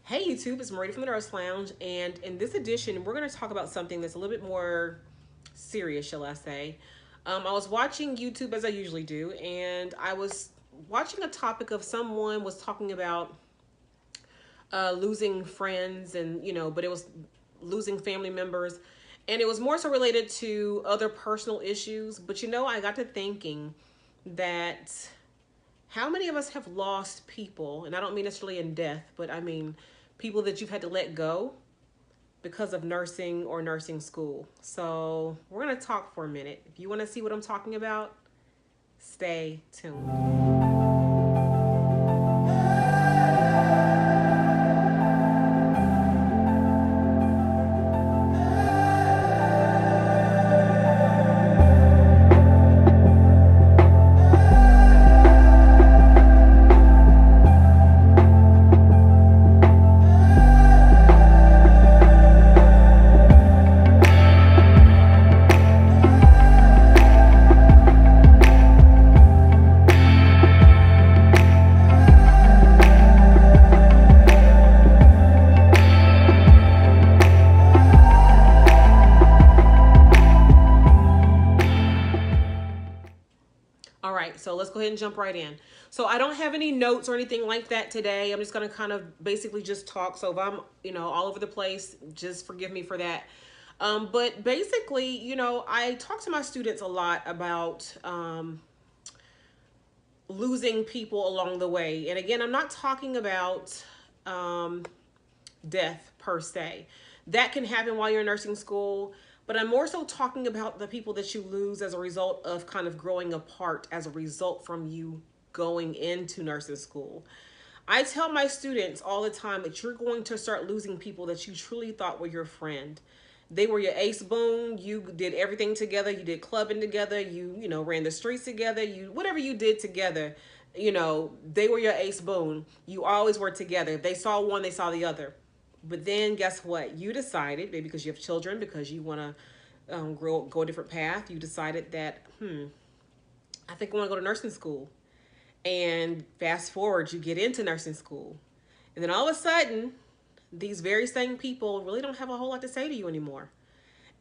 Hey YouTube, it's Marie from the Nurse Lounge, and in this edition, we're going to talk about something that's a little bit more serious, shall I say. I was watching YouTube as I usually do, and I was watching a topic of someone was talking about losing friends, and but it was losing family members, and it was more so related to other personal issues. But I got to thinking that how many of us have lost people, and I don't mean necessarily in death, but I mean people that you've had to let go because of nursing or nursing school. So we're going to talk for a minute. If you want to see what I'm talking about, stay tuned. All right, so let's go ahead and jump right in. So I don't have any notes or anything like that today. I'm just going to kind of basically just talk. So if I'm, all over the place, just forgive me for that. But basically, I talk to my students a lot about losing people along the way. And again, I'm not talking about death per se. That can happen while you're in nursing school, but I'm more so talking about the people that you lose as a result of kind of growing apart as a result from you going into nursing school. I tell my students all the time that you're going to start losing people that you truly thought were your friend. They were your ace boon. You did everything together. You did clubbing together. You ran the streets together. You whatever you did together, they were your ace boon. You always were together. If they saw one, they saw the other. But then guess what? You decided, maybe because you have children, because you want to go a different path, you decided that, I think I want to go to nursing school. And fast forward, you get into nursing school. And then all of a sudden, these very same people really don't have a whole lot to say to you anymore.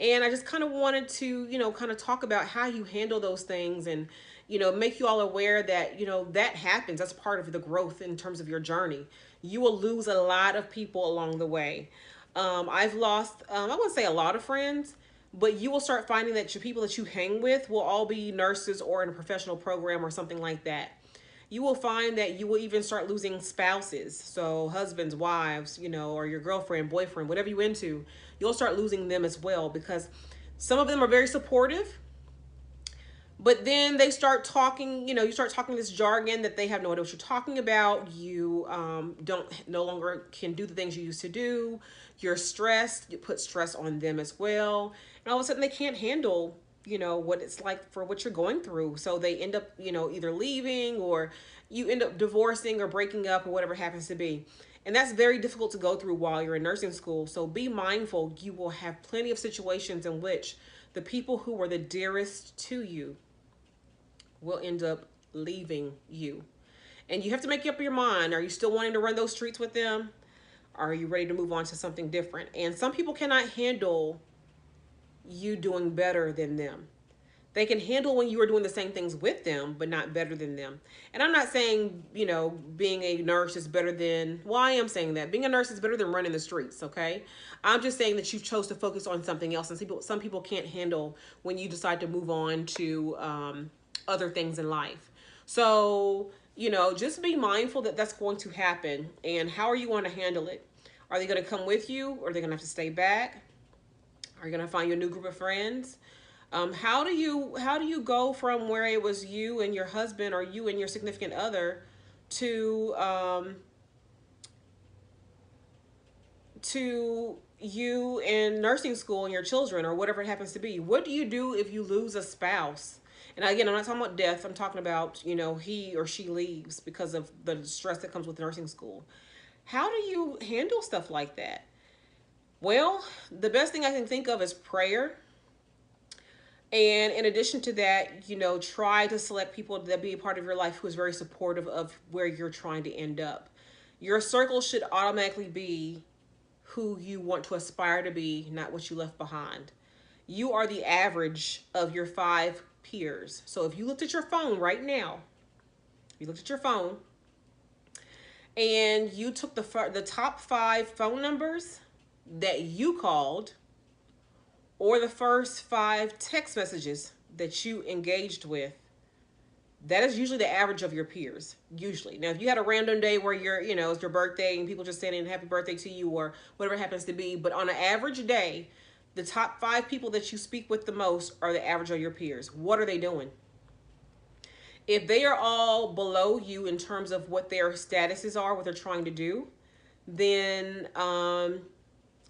And I just kind of wanted to, kind of talk about how you handle those things and, make you all aware that, that happens. That's part of the growth in terms of your journey. You will lose a lot of people along the way. I've lost, I wouldn't say a lot of friends, but you will start finding that your people that you hang with will all be nurses or in a professional program or something like that. You will find that you will even start losing spouses. So husbands, wives, or your girlfriend, boyfriend, whatever you into, you'll start losing them as well because some of them are very supportive, but then they start talking, you start talking this jargon that they have no idea what you're talking about. You don't no longer can do the things you used to do. You're stressed. You put stress on them as well. And all of a sudden they can't handle, what it's like for what you're going through. So they end up, either leaving or you end up divorcing or breaking up or whatever happens to be. And that's very difficult to go through while you're in nursing school. So be mindful. You will have plenty of situations in which the people who were the dearest to you will end up leaving you. And you have to make up your mind. Are you still wanting to run those streets with them? Are you ready to move on to something different? And some people cannot handle you doing better than them. They can handle when you are doing the same things with them, but not better than them. And I'm not saying, being a nurse is better than, well, I am saying that. Being a nurse is better than running the streets, okay? I'm just saying that you chose to focus on something else. And some people can't handle when you decide to move on to other things in life. So, just be mindful that that's going to happen. And how are you going to handle it? Are they going to come with you? Or are they going to have to stay back? Are you going to find your new group of friends? How do you go from where it was you and your husband or you and your significant other to you in nursing school and your children or whatever it happens to be? What do you do if you lose a spouse? And again, I'm not talking about death. I'm talking about, he or she leaves because of the stress that comes with nursing school. How do you handle stuff like that? Well, the best thing I can think of is prayer. And in addition to that, try to select people that be a part of your life who is very supportive of where you're trying to end up. Your circle should automatically be who you want to aspire to be, not what you left behind. You are the average of your 5 peers. So if you looked at your phone right now, you looked at your phone and you took the top 5 phone numbers that you called, or the first 5 text messages that you engaged with, that is usually the average of your peers. Usually. Now, if you had a random day where it's your birthday and people just saying happy birthday to you or whatever it happens to be, but on an average day, the top 5 people that you speak with the most are the average of your peers. What are they doing? If they are all below you in terms of what their statuses are, what they're trying to do, then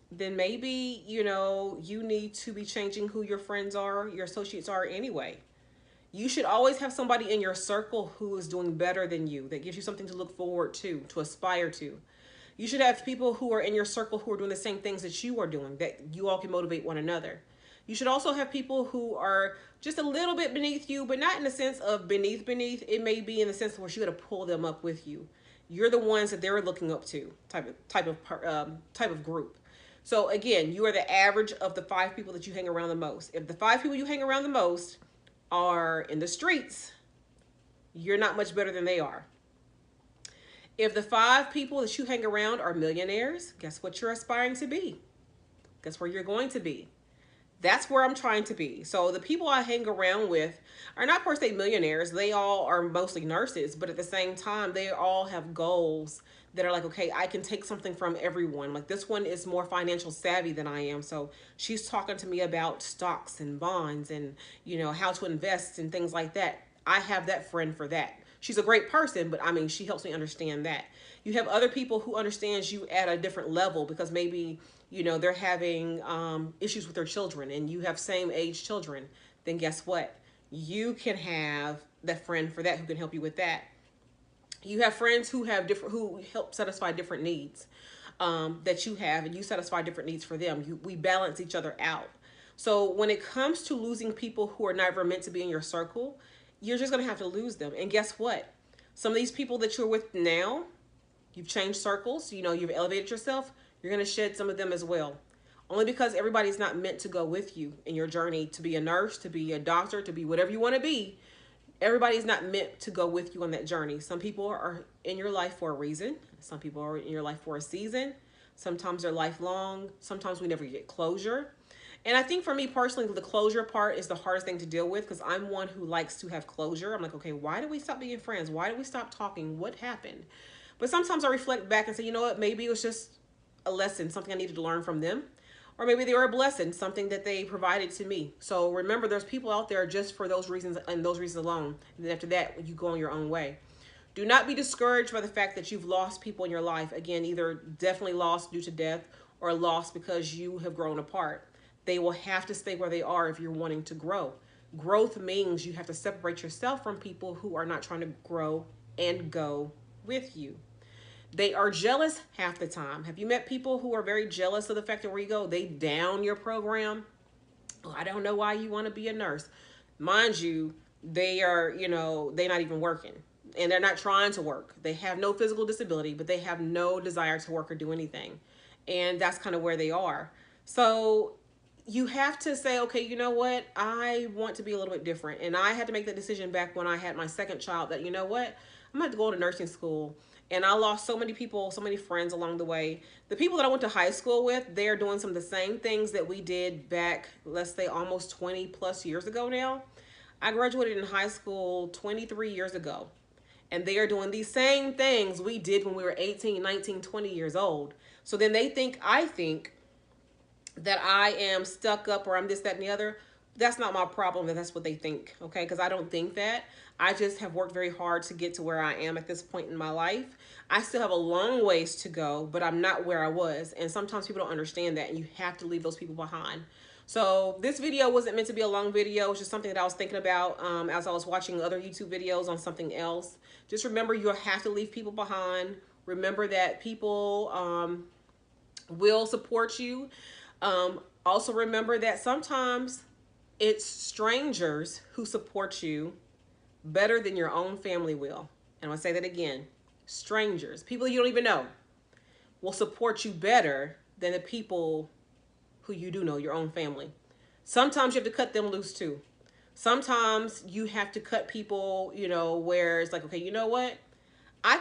maybe, you need to be changing who your friends are, your associates are anyway. You should always have somebody in your circle who is doing better than you, that gives you something to look forward to aspire to. You should have people who are in your circle who are doing the same things that you are doing, that you all can motivate one another. You should also have people who are just a little bit beneath you, but not in the sense of beneath. It may be in the sense where you got to pull them up with you. You're the ones that they're looking up to, type of group. So again, you are the average of the 5 people that you hang around the most. If the 5 people you hang around the most are in the streets, you're not much better than they are. If the 5 people that you hang around are millionaires, guess what you're aspiring to be? Guess where you're going to be? That's where I'm trying to be. So the people I hang around with are not per se millionaires. They all are mostly nurses, but at the same time, they all have goals that are like, okay, I can take something from everyone. Like this one is more financial savvy than I am. So she's talking to me about stocks and bonds and, how to invest and things like that. I have that friend for that. She's a great person, but I mean, she helps me understand that. You have other people who understands you at a different level because maybe, they're having issues with their children and you have same age children. Then guess what? You can have that friend for that who can help you with that. You have friends who help satisfy different needs that you have, and you satisfy different needs for them. We balance each other out. So when it comes to losing people who are never meant to be in your circle, you're just going to have to lose them. And guess what? Some of these people that you're with now, you've changed circles, you've elevated yourself, you're going to shed some of them as well. Only because everybody's not meant to go with you in your journey to be a nurse, to be a doctor, to be whatever you want to be. Everybody's not meant to go with you on that journey. Some people are in your life for a reason. Some people are in your life for a season. Sometimes they're lifelong. Sometimes we never get closure. And I think for me personally, the closure part is the hardest thing to deal with because I'm one who likes to have closure. I'm like, okay, why did we stop being friends? Why did we stop talking? What happened? But sometimes I reflect back and say, you know what? Maybe it was just a lesson, something I needed to learn from them. Or maybe they were a blessing, something that they provided to me. So remember, there's people out there just for those reasons and those reasons alone. And then after that, you go on your own way. Do not be discouraged by the fact that you've lost people in your life. Again, either definitely lost due to death or lost because you have grown apart. They will have to stay where they are if you're wanting to grow. Growth means you have to separate yourself from people who are not trying to grow and go with you. They are jealous half the time. Have you met people who are very jealous of the fact that where you go, they down your program? Oh, I don't know why you want to be a nurse. Mind you, they are, they're not even working. And they're not trying to work. They have no physical disability, but they have no desire to work or do anything. And that's kind of where they are. So you have to say, okay, you know what? I want to be a little bit different. And I had to make that decision back when I had my second child that, you know what? I'm going to go to nursing school. And I lost so many people, so many friends along the way. The people that I went to high school with, they're doing some of the same things that we did back, let's say, almost 20 plus years ago now. I graduated in high school 23 years ago. And they are doing these same things we did when we were 18, 19, 20 years old. So then I think that I am stuck up or I'm this, that, and the other. That's not my problem if that's what they think, okay? Because I don't think that. I just have worked very hard to get to where I am at this point in my life. I still have a long ways to go, but I'm not where I was. And sometimes people don't understand that, and you have to leave those people behind. So this video wasn't meant to be a long video. It's just something that I was thinking about as I was watching other YouTube videos on something else. Just remember, you'll have to leave people behind. Remember that people will support you. Also remember that sometimes it's strangers who support you better than your own family will. And I'll say that again. Strangers, people you don't even know, will support you better than the people who you do know, your own family. Sometimes you have to cut them loose too. Sometimes you have to cut people, where it's like, okay, you know what? I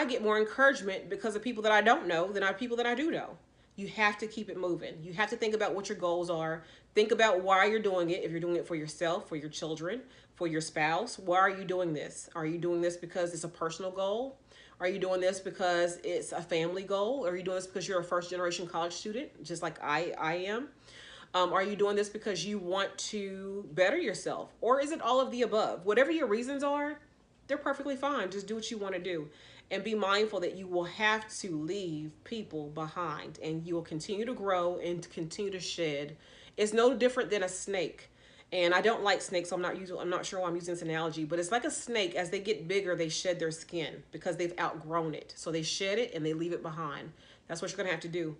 get more encouragement because of people that I don't know than people that I do know. You have to keep it moving. You have to think about what your goals are. Think about why you're doing it. If you're doing it for yourself, for your children, for your spouse, why are you doing this? Are you doing this because it's a personal goal? Are you doing this because it's a family goal? Are you doing this because you're a first generation college student, just like I am? Are you doing this because you want to better yourself? Or is it all of the above? Whatever your reasons are, they're perfectly fine. Just do what you want to do. And be mindful that you will have to leave people behind, and you will continue to grow and continue to shed. It's no different than a snake. And I don't like snakes, so I'm not sure why I'm using this analogy, but it's like a snake. As they get bigger, they shed their skin because they've outgrown it. So they shed it and they leave it behind. That's what you're going to have to do.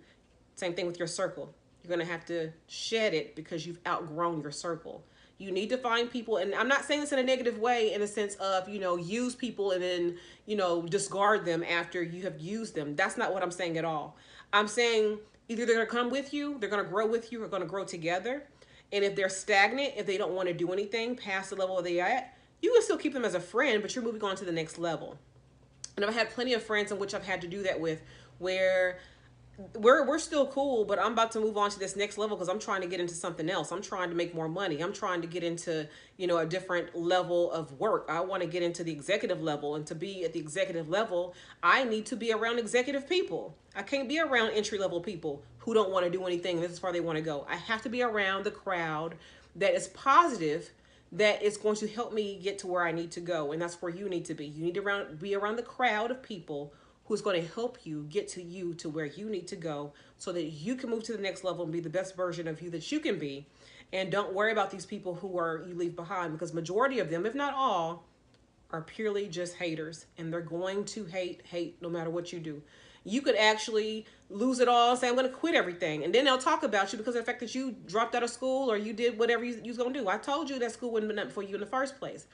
Same thing with your circle. You're going to have to shed it because you've outgrown your circle. You need to find people, and I'm not saying this in a negative way, in the sense of, use people and then, discard them after you have used them. That's not what I'm saying at all. I'm saying either they're going to come with you, they're going to grow with you, or going to grow together. And if they're stagnant, if they don't want to do anything past the level they're at, you can still keep them as a friend, but you're moving on to the next level. And I've had plenty of friends in which I've had to do that with, where we're still cool, but I'm about to move on to this next level because I'm trying to get into something else. I'm trying to make more money. I'm trying to get into, a different level of work. I want to get into the executive level, and to be at the executive level, I need to be around executive people. I can't be around entry level people who don't want to do anything. This is where they want to go. I have to be around the crowd that is positive, that is going to help me get to where I need to go. And that's where you need to be. You need to be around the crowd of people who's going to help you get to where you need to go, so that you can move to the next level and be the best version of you that you can be. And don't worry about these people you leave behind, because majority of them, if not all, are purely just haters, and they're going to hate no matter what you do. You could actually lose it all and say, I'm going to quit everything. And then they'll talk about you because of the fact that you dropped out of school or you did whatever you was going to do. I told you that school wouldn't have been up for you in the first place.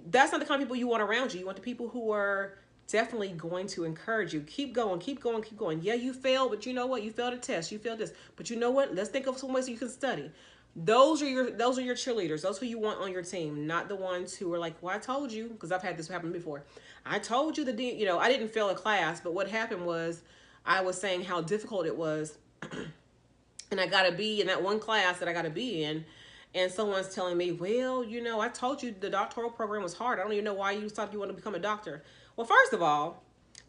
That's not the kind of people you want around you. You want the people who are definitely going to encourage you. Keep going, keep going, keep going. Yeah, you failed, but you know what? You failed a test. You failed this. But you know what? Let's think of some ways you can study. Those are your cheerleaders. Those who you want on your team, not the ones who are like, well, I told you, because I've had this happen before. I told you I didn't fail a class, but what happened was I was saying how difficult it was, and I got a B in that one class that I got a B in, and someone's telling me, well, I told you the doctoral program was hard. I don't even know why you thought you want to become a doctor. Well, first of all,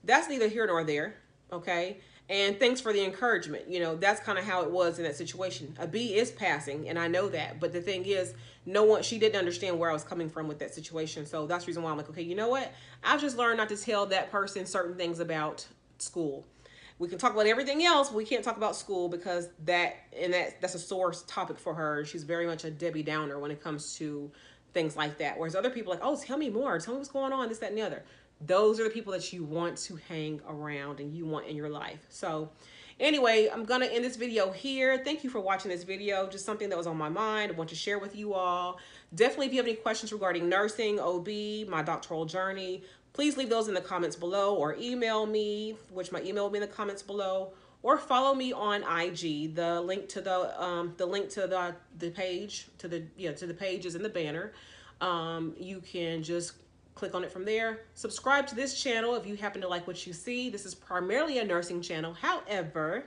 that's neither here nor there, okay? And thanks for the encouragement. That's kind of how it was in that situation. A B is passing, and I know that. But the thing is, she didn't understand where I was coming from with that situation. So that's the reason why I'm like, okay, you know what? I've just learned not to tell that person certain things about school. We can talk about everything else, but we can't talk about school, because that's a sore topic for her. She's very much a Debbie Downer when it comes to things like that. Whereas other people are like, oh, tell me more. Tell me what's going on, this, that, and the other. Those are the people that you want to hang around and you want in your life. So anyway, I'm going to end this video here. Thank you for watching this video. Just something that was on my mind. I want to share with you all. Definitely, if you have any questions regarding nursing, OB, my doctoral journey, please leave those in the comments below, or email me, which my email will be in the comments below, or follow me on IG. The link to the page to the page is in the banner. You can just click on it from there. Subscribe to this channel if you happen to like what you see. This is primarily a nursing channel. However,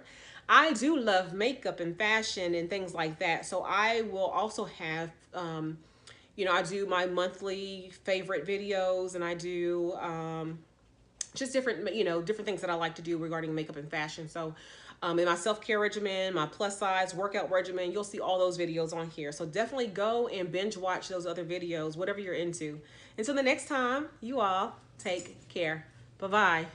I do love makeup and fashion and things like that. So I will also have, I do my monthly favorite videos, and I do just different things that I like to do regarding makeup and fashion. So in my self-care regimen, my plus size workout regimen, you'll see all those videos on here. So definitely go and binge watch those other videos, whatever you're into. Until the next time, you all take care. Bye-bye.